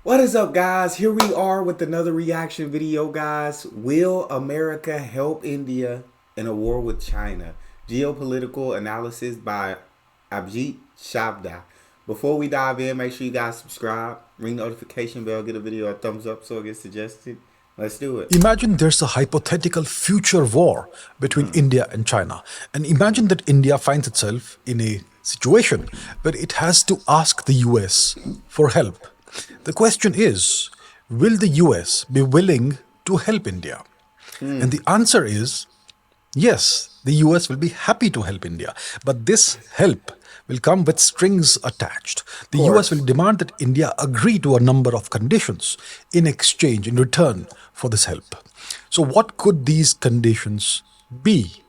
What is up, guys? Here we are with another reaction video, guys. Will America help India in a war with China? Geopolitical analysis by Abhijit Chavda. Before we dive in, make sure you guys subscribe, ring the notification bell, get a video a thumbs up so it gets suggested. Let's do it. Imagine there's a hypothetical future war between India and China. And imagine that India finds itself in a situation where it has to ask the US for help. The question is, will the US be willing to help India? And the answer is yes, the US will be happy to help India, but this help will come with strings attached. Of The US course. will demand that India agree to a number of conditions in exchange, in return for this help. So, what could these conditions be?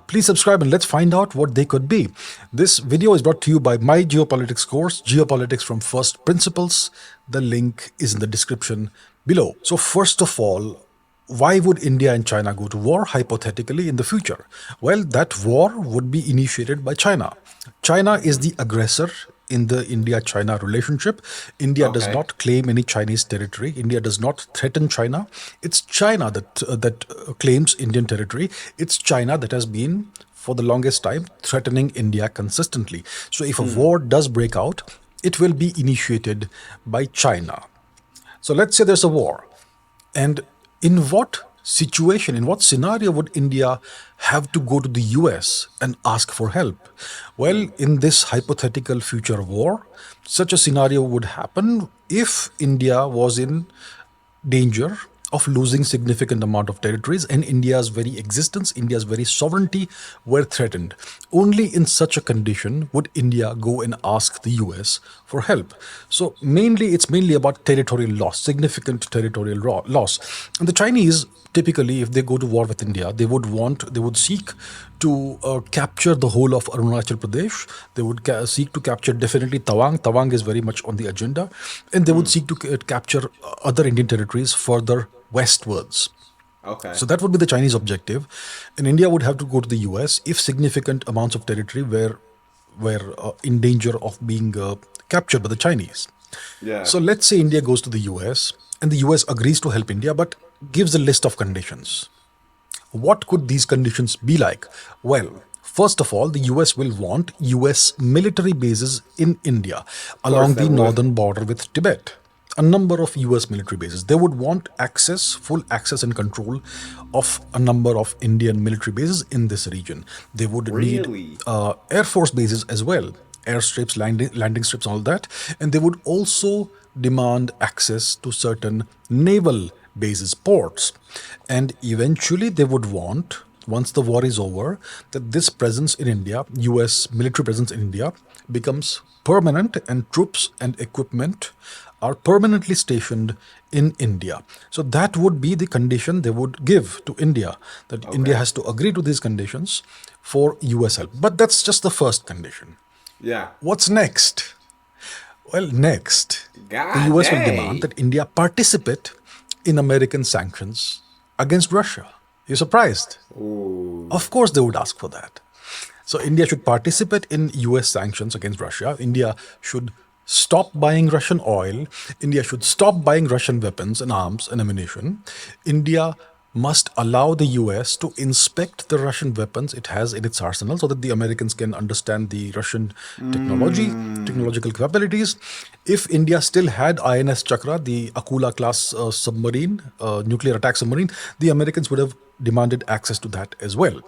Please subscribe and let's find out what they could be. This video is brought to you by my geopolitics course, Geopolitics from First Principles. The link is in the description below. So, first of all, why would India and China go to war hypothetically in the future? Well, that war would be initiated by China. China is the aggressor in the India-China relationship. India does Okay. not claim any Chinese territory. India does not threaten China. It's China that claims Indian territory. It's China that has been, for the longest time, threatening India consistently. So if a war does break out, it will be initiated by China. So let's say there's a war. And in what situation, in what scenario would India have to go to the US and ask for help? Well, in this hypothetical future war, such a scenario would happen if India was in danger of losing significant amount of territories and India's very existence, India's very sovereignty were threatened. Only in such a condition would India go and ask the US for help. So it's mainly about territorial loss, significant territorial loss. And the Chinese typically, if they go to war with India, they would seek to capture the whole of Arunachal Pradesh. They would seek to capture definitely Tawang. Tawang is very much on the agenda, and they would seek to capture other Indian territories further westwards. Okay. So that would be the Chinese objective, and India would have to go to the US if significant amounts of territory were in danger of being captured by the Chinese. Yeah. So let's say India goes to the US and the US agrees to help India but gives a list of conditions. What could these conditions be like? Well, first of all, the US will want US military bases in India Of course along they the would. northern border with Tibet. A number of US military bases. They would want access, full access and control of a number of Indian military bases in this region. They would need Really? Air Force bases as well, airstrips, landing strips, all that. And they would also demand access to certain naval bases, ports. And eventually they would want, once the war is over, that this presence in India, US military presence in India, becomes permanent and troops and equipment are permanently stationed in India. So that would be the condition they would give to India, that India Okay. has to agree to these conditions for US help. But that's just the first condition. Yeah. What's next? Well, next, the God US will demand dang. that India participate in American sanctions against Russia. You surprised? Ooh. Of course, they would ask for that. So, India should participate in US sanctions against Russia. India should stop buying Russian oil. India should stop buying Russian weapons and arms and ammunition. India must allow the US to inspect the Russian weapons it has in its arsenal so that the Americans can understand the Russian technology, technological capabilities. If India still had INS Chakra, the Akula class submarine, nuclear attack submarine, the Americans would have demanded access to that as well.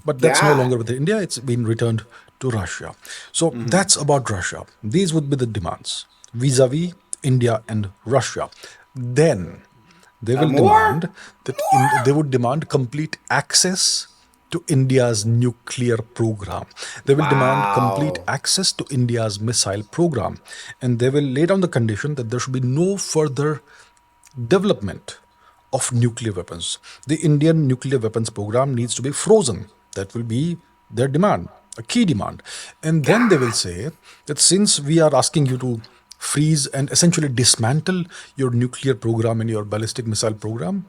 But that's no God. longer with India, it's been returned to Russia. So that's about Russia. These would be the demands vis a vis India and Russia. Then they will More? demand More? they would demand complete access to India's nuclear program. They will demand complete Wow. access to India's missile program. And they will lay down the condition that there should be no further development of nuclear weapons. The Indian nuclear weapons program needs to be frozen. That will be their demand, a key demand. And then they will God. say that since we are asking you to freeze and essentially dismantle your nuclear program and your ballistic missile program,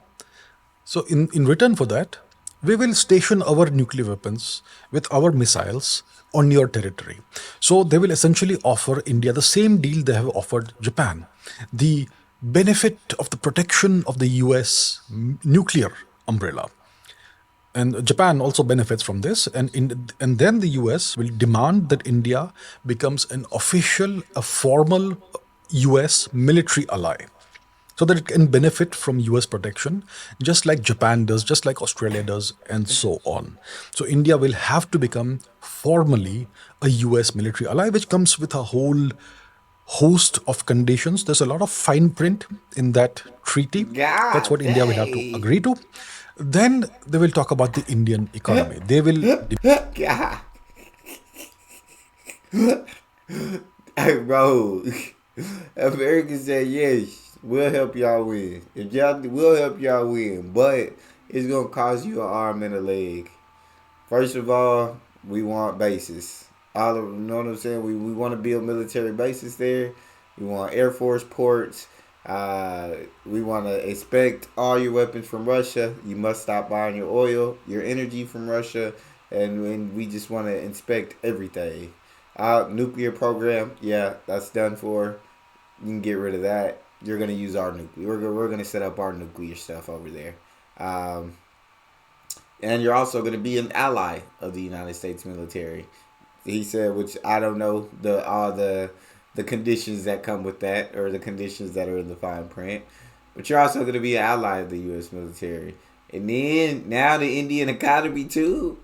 so in return for that, we will station our nuclear weapons with our missiles on your territory. So they will essentially offer India the same deal they have offered Japan. the benefit of the protection of the US nuclear umbrella. And Japan also benefits from this, and then the US will demand that India becomes an official, a formal US military ally, so that it can benefit from US protection, just like Japan does, just like Australia does, and so on. So India will have to become formally a US military ally, which comes with a whole host of conditions. There's a lot of fine print in that treaty. That's God what India will have to dang. agree to. Then they will talk about the Indian economy. They will God. Hey, bro. America said yes. We'll help y'all win. If y'all, we'll help y'all win, but it's gonna cost you an arm and a leg. First of all, we want bases. All of, you know what I'm saying? We want to build military bases there. We want Air Force ports. We want to inspect all your weapons from Russia. You must stop buying your oil, your energy from Russia, and we just want to inspect everything. Nuclear program, yeah, that's done for. You can get rid of that. You're gonna use our nuclear. We're gonna set up our nuclear stuff over there. Um, and you're also going to be an ally of the United States military. He said, which I don't know the all the conditions that come with that or the conditions that are in the fine print, but you're also going to be an ally of the U.S. military. And then now the Indian economy too.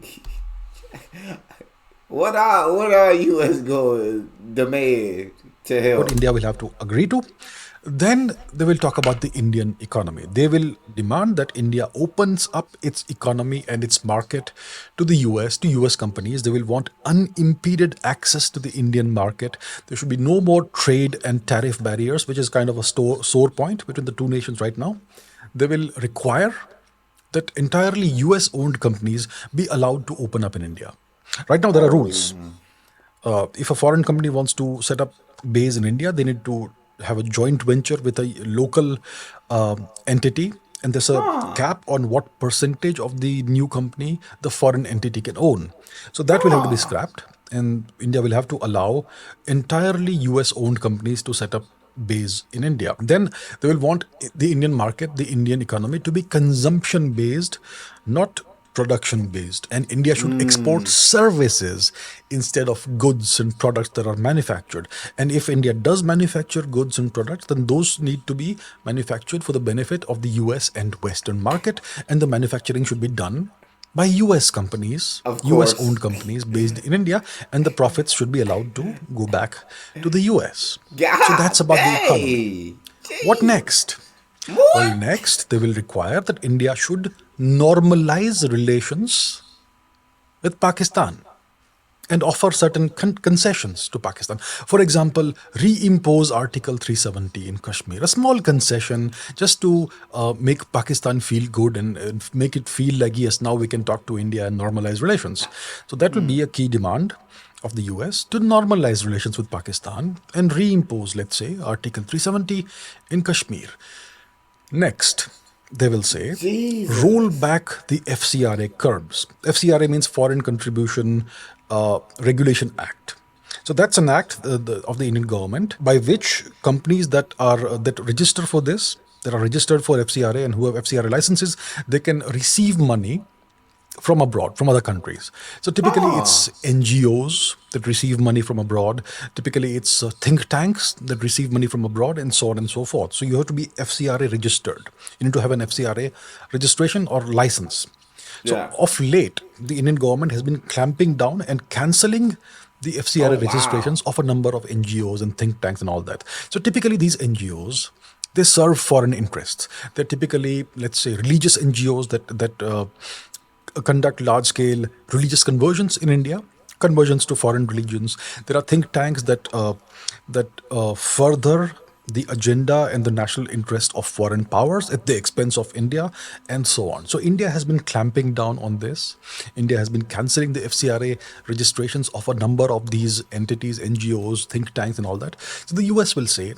What are U.S. going to demand to what help? India will have to agree to. Then they will talk about the Indian economy. They will demand that India opens up its economy and its market to the US, to US companies. They will want unimpeded access to the Indian market. There should be no more trade and tariff barriers, which is kind of a sore point between the two nations right now. They will require that entirely US owned companies be allowed to open up in India. Right now, there are Oh, rules. If a foreign company wants to set up base in India, they need to have a joint venture with a local entity, and there's a huh, cap on what percentage of the new company the foreign entity can own. So that will have to be huh. scrapped, and India will have to allow entirely US owned companies to set up base in India. Then they will want the Indian market, the Indian economy to be consumption based, not production based. And India should export Mm. services instead of goods and products that are manufactured. And if India does manufacture goods and products, then those need to be manufactured for the benefit of the US and Western market. And the manufacturing should be done by US companies, Of US course. owned companies based in India, and the profits should be allowed to go back to the US. So that's God about the economy. dang. What Jeez. next? Well, More? next, they will require that India should normalize relations with Pakistan and offer certain concessions to Pakistan. For example, reimpose Article 370 in Kashmir, a small concession just to make Pakistan feel good and make it feel like, yes, now we can talk to India and normalize relations. So that will be a key demand of the US to normalize relations with Pakistan and reimpose, let's say, Article 370 in Kashmir. Next, they will say, roll Jesus. back the FCRA curbs. FCRA means Foreign Contribution Regulation Act. So that's an act of the Indian government by which companies that register for this, that are registered for FCRA and who have FCRA licenses, they can receive money from abroad, from other countries. So typically Huh. it's NGOs that receive money from abroad. Typically it's think tanks that receive money from abroad, and so on and so forth. So you have to be FCRA registered. You need to have an FCRA registration or license. So Yeah. of late, the Indian government has been clamping down and cancelling the Oh FCRA wow. registrations of a number of NGOs and think tanks and all that. So typically these NGOs, they serve foreign interests. They're typically, let's say, religious NGOs that conduct large scale religious conversions in India, conversions to foreign religions. There are think tanks that further the agenda and the national interest of foreign powers at the expense of India, and so on. So India has been clamping down on this. India has been cancelling the FCRA registrations of a number of these entities, NGOs, think tanks, and all that. So the US will say,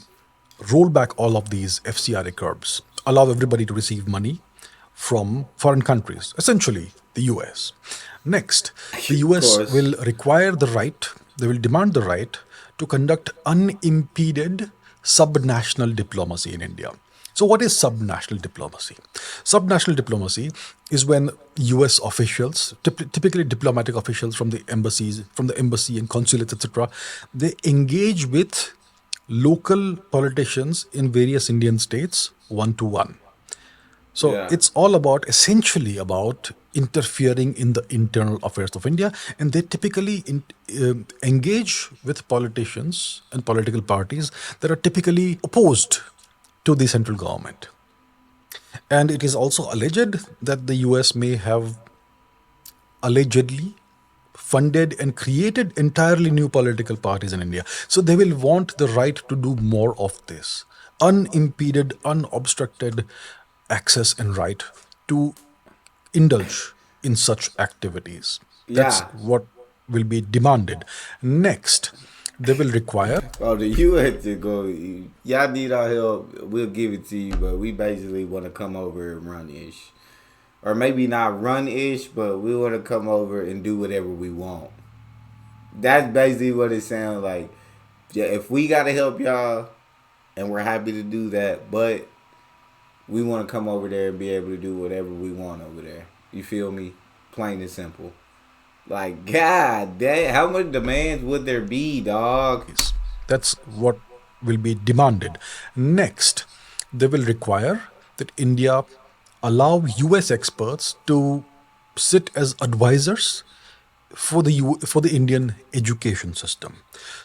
roll back all of these FCRA curbs, allow everybody to receive money from foreign countries, essentially the US. Next, the Of US course. will require the right, they will demand the right to conduct unimpeded subnational diplomacy in India. So, what is subnational diplomacy? Subnational diplomacy is when U.S. officials, typically diplomatic officials from the embassies, from the embassy and consulates, etc., they engage with local politicians in various Indian states one to one. So Yeah. it's all about essentially about interfering in the internal affairs of India, and they typically engage with politicians and political parties that are typically opposed to the central government. And it is also alleged that the US may have allegedly funded and created entirely new political parties in India. So they will want the right to do more of this unimpeded, unobstructed access and right to indulge in such activities. That's Yeah. what will be demanded. Next, they will require. Oh, the U.S. to go. Y'all need our help. We'll give it to you, but we basically want to come over and run ish, or maybe not run ish, but we want to come over and do whatever we want. That's basically what it sounds like. Yeah, if we gotta help y'all, and we're happy to do that, but we want to come over there and be able to do whatever we want over there. You feel me? Plain and simple. Like, God damn, how much demands would there be, dog? That's what will be demanded. Next, they will require that India allow US experts to sit as advisors for for the Indian education system.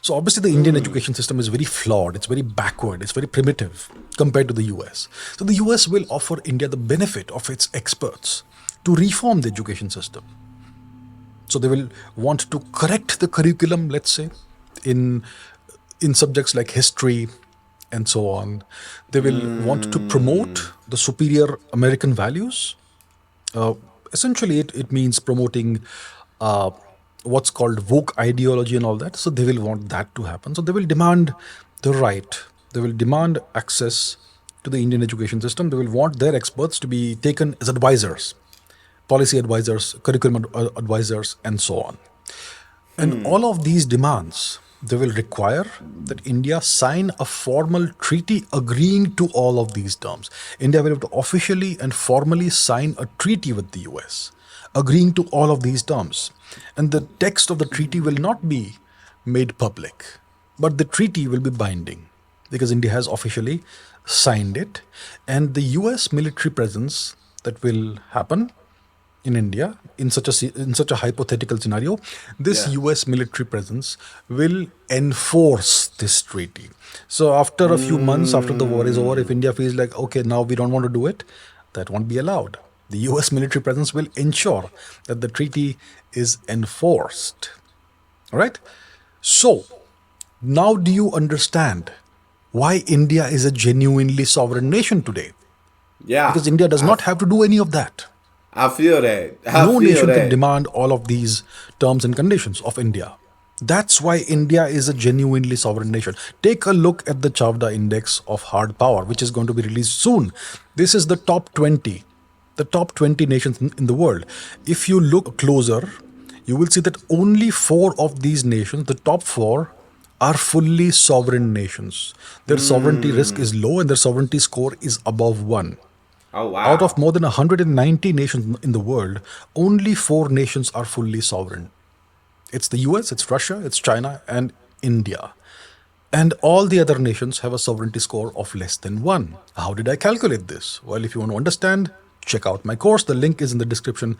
So obviously the Indian education system is very flawed, it's very backward, it's very primitive compared to the US. So the US will offer India the benefit of its experts to reform the education system. So they will want to correct the curriculum, let's say, in subjects like history and so on. They will want to promote the superior American values. Uh, Essentially, it means promoting uh, what's called woke ideology and all that. So they will want that to happen. So they will demand the right. They will demand access to the Indian education system. They will want their experts to be taken as advisors, policy advisors, curriculum advisors, and so on. And all of these demands, they will require that India sign a formal treaty agreeing to all of these terms. India will have to officially and formally sign a treaty with the US, agreeing to all of these terms. And the text of the treaty will not be made public, but the treaty will be binding because India has officially signed it. And the US military presence that will happen in India in in such a hypothetical scenario, this Yeah. US military presence will enforce this treaty. So after a few months after the war is over, if India feels like okay, now we don't want to do it, that won't be allowed. The US military presence will ensure that the treaty is enforced. All right? So, now do you understand why India is a genuinely sovereign nation today? Yeah. Because India does not have to do any of that. I feel that. I No feel nation can that. demand all of these terms and conditions of India. That's why India is a genuinely sovereign nation. Take a look at the Chavda Index of Hard Power, which is going to be released soon. This is the top 20 nations in the world. If you look closer, you will see that only four of these nations, the top four, are fully sovereign nations. Their sovereignty risk is low and their sovereignty score is above 1. Oh Out of wow. more than 190 nations in the world, only four nations are fully sovereign. It's the US, it's Russia, it's China, and India. And all the other nations have a sovereignty score of less than 1. How did I calculate this? Well, if you want to understand, check out my course. The link is in the description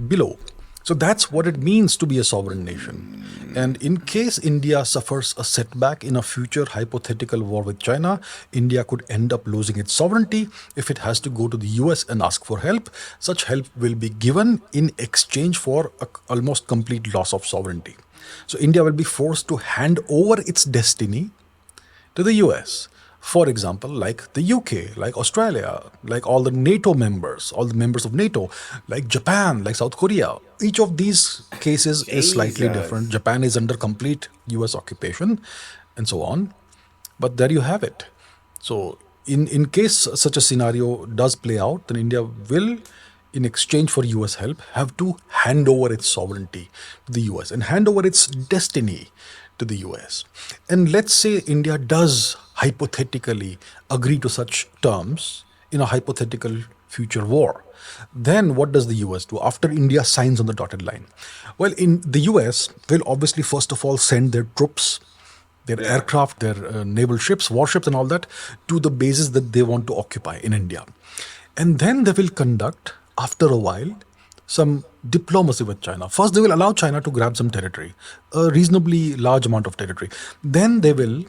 below. So that's what it means to be a sovereign nation. And in case India suffers a setback in a future hypothetical war with China, India could end up losing its sovereignty if it has to go to the US and ask for help. Such help will be given in exchange for almost complete loss of sovereignty. So India will be forced to hand over its destiny to the US. For example, like the UK, like Australia, like all the NATO members, all the members of NATO, like Japan, like South Korea. Each of these cases is slightly different. Jesus. Japan is under complete US occupation and so on. But there you have it. So, in case such a scenario does play out, then India will, in exchange for US help, have to hand over its sovereignty to the US and hand over its destiny to the US. And let's say India does hypothetically agree to such terms in a hypothetical future war. Then what does the US do after India signs on the dotted line? Well, in the US will obviously first of all send their troops, their Yeah. aircraft, their naval ships, warships, and all that to the bases that they want to occupy in India. And then they will conduct, after a while, some diplomacy with China. First, they will allow China to grab some territory, a reasonably large amount of territory. Then they will,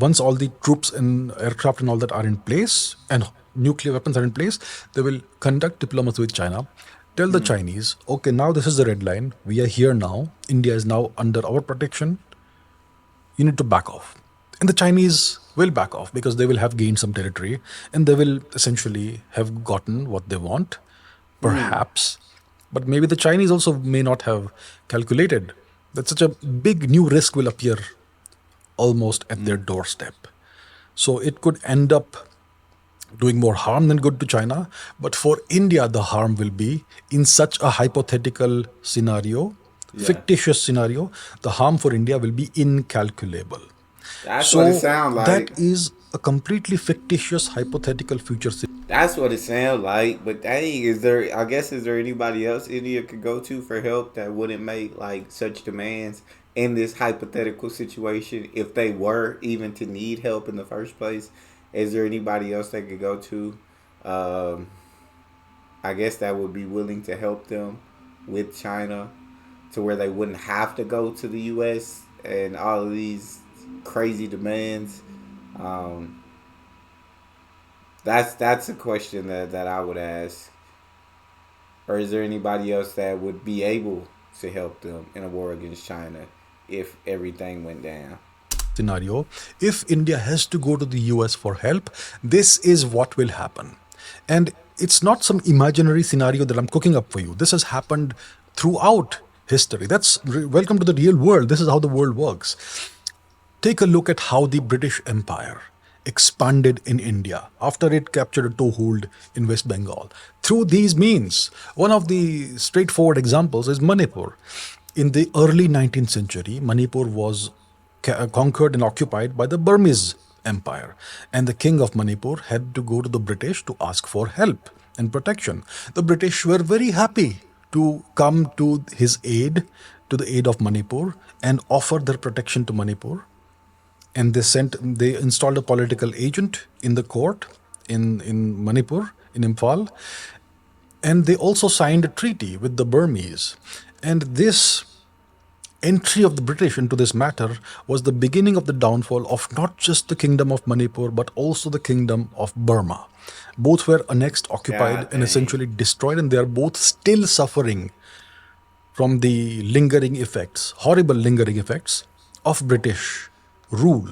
once all the troops and aircraft and all that are in place and nuclear weapons are in place, they will conduct diplomacy with China. Tell the Chinese, okay, now this is the red line. We are here now. India is now under our protection. You need to back off. And the Chinese will back off because they will have gained some territory and they will essentially have gotten what they want, perhaps. But maybe the Chinese also may not have calculated that such a big new risk will appear almost at their doorstep. So it could end up doing more harm than good to China. But for India, the harm will be in such a hypothetical scenario, Yeah. fictitious scenario, the harm for India will be incalculable. That's what it So sounds that like. is a completely fictitious hypothetical future That's what it sounds like. But dang, is there? I guess is there anybody else India could go to for help that wouldn't make like such demands in this hypothetical situation if they were even to need help in the first place? Is there anybody else they could go to? Um, I guess that would be willing to help them with China to where they wouldn't have to go to the U.S. and all of these crazy demands. Um, that's a question that I would ask. Or is there anybody else that would be able to help them in a war against China if everything went down? scenario. If India has to go to the US for help, this is what will happen. And it's not some imaginary scenario that I'm cooking up for you. This has happened throughout history. Welcome to the real world. This is how the world works. Take a look at how the British Empire expanded in India after it captured a toehold in West Bengal. Through these means, one of the straightforward examples is Manipur. In the early 19th century, Manipur was conquered and occupied by the Burmese Empire, and the king of Manipur had to go to the British to ask for help and protection. The British were very happy to come to his aid, to the aid of Manipur, and offer their protection to Manipur. And they installed a political agent in the court in Manipur, in Imphal, and they also signed a treaty with the Burmese. And this entry of the British into this matter was the beginning of the downfall of not just the kingdom of Manipur but also the kingdom of Burma. Both were annexed, occupied, God and dang. essentially destroyed, and they are both still suffering from the lingering effects, horrible lingering effects of British rule.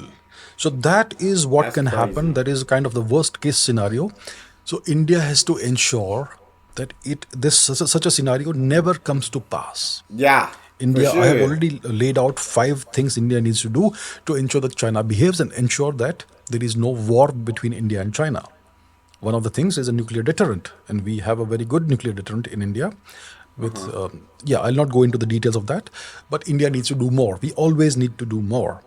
So that is what That's can happen. crazy. That is kind of the worst case scenario. So India has to ensure that such a scenario never comes to pass. Yeah, for India, I have sure. already laid out 5 things India needs to do to ensure that China behaves and ensure that there is no war between India and China. One of the things is a nuclear deterrent, and we have a very good nuclear deterrent in India. With yeah, I'll not go into the details of that, but India needs to do more. We always need to do more.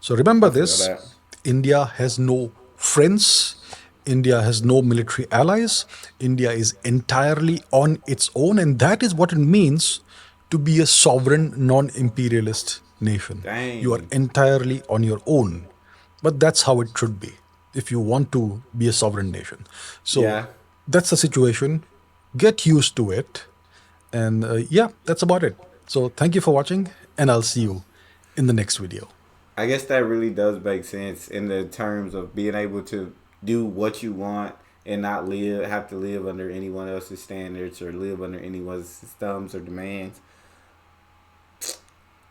So remember I feel this: that. India has no friends. India has no military allies. India is entirely on its own, and that is what it means to be a sovereign, non imperialist nation. You are Dang. entirely on your own. But that's how it should be if you want to be a sovereign nation. So Yeah. that's the situation. Get used to it. And yeah, that's about it. So thank you for watching, and I'll see you in the next video. I guess that really does make sense in the terms of being able to do what you want and not have to live under anyone else's standards or live under anyone's thumbs or demands.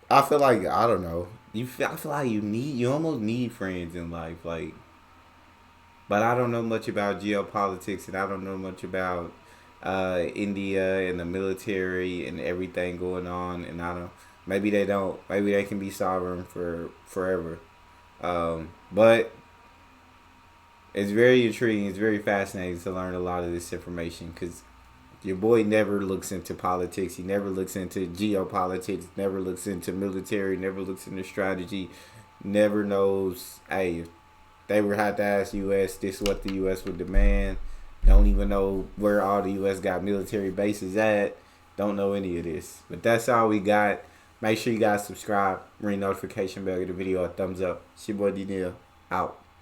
I feel like I don't know. I feel like you almost need friends in life, like. But I don't know much about geopolitics and I don't know much about India and the military and everything going on. And I don't. Maybe they don't. Maybe they can be sovereign for forever. But it's very intriguing. It's very fascinating to learn a lot of this information because Your boy never looks into politics. He never looks into geopolitics. Never looks into military. Never looks into strategy. Never knows. Hey, if they would have to ask U.S. This is what the U.S. would demand. Don't even know where all the U.S. got military bases at. Don't know any of this. But that's all we got. Make sure you guys subscribe. Ring notification bell. Give the video a thumbs up. It's your boy Neal. Out.